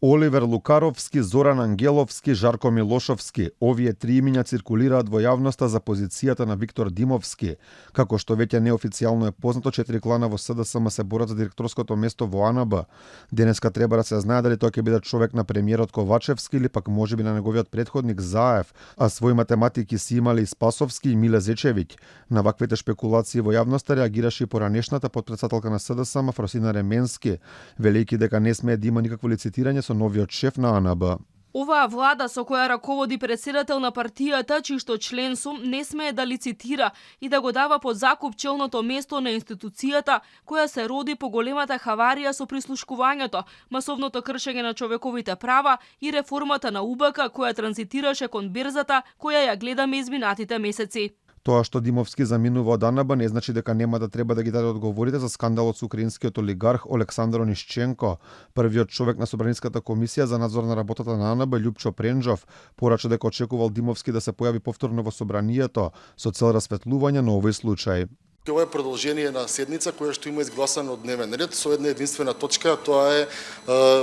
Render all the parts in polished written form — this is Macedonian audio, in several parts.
Оливер Лукаровски, Зоран Ангеловски, Жарко Милошовски. Овие три имиња циркулираат во јавноста за позицијата на Виктор Димовски. Како што веќе неофицијално е познато, 4 клана во СДСМ се борат за директорското место во АНБ. Денеска треба да се знае дали тој ќе биде човек на премиерот Ковачевски или пак можеби на неговиот претходник Заев, а свои математики си имали и Спасовски и Миле Зечевиќ. На ваквите шпекулации во јавноста реагираше и поранешната потпредседателка на СДСМ Фросина Ременски, велејќи дека не смее да има никакво лицитирање со новиот шеф на АНБ. Оваа влада со која раководи претседател на партијата, чишто член сум, не смее да лицитира и да го дава под закуп челното место на институцијата која се роди по големата хаварија со прислушкувањето, масовното кршење на човековите права и реформата на УБК која транзитираше кон берзата која ја гледаме изминатите месеци. Тоа што Димовски заминува од АНБ не значи дека нема да треба да ги даде одговорите за скандалот со украинскиот олигарх Олександар Онишченко. Првиот човек на Собраниската комисија за надзор на работата на АНБ, Љупчо Пренџов, порача дека очекувал Димовски да се појави повторно во собранието со цел расветлување на овој случај. Ова е продолжение на седница која што има изгласано дневен ред со една единствена точка, тоа е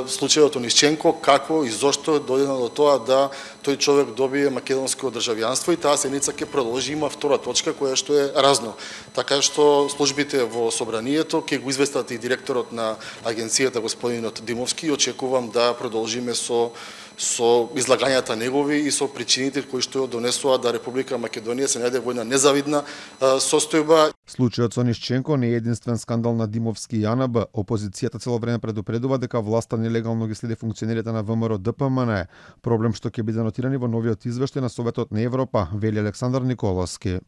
случајот Онишченко, како и зошто дојдено до тоа да тој човек добие македонско државјанство и таа седница ќе продолжи, има втора точка која што е разно. Така што службите во собранието ќе го известат и директорот на агенцијата господинот Димовски и очекувам да продолжиме со излагањата негови и со причините кои што донесува да Република Македонија се најде во една незавидна состојба. Случајот со Онишченко не е единствен скандал на Димовски и АНБ. Опозицијата цело време предупредува дека власта нелегално ги следи функционерите на ВМРО ДПМН. Проблем што ќе биде нотирани во новиот извештај на Советот на Европа, вели Александар Николовски.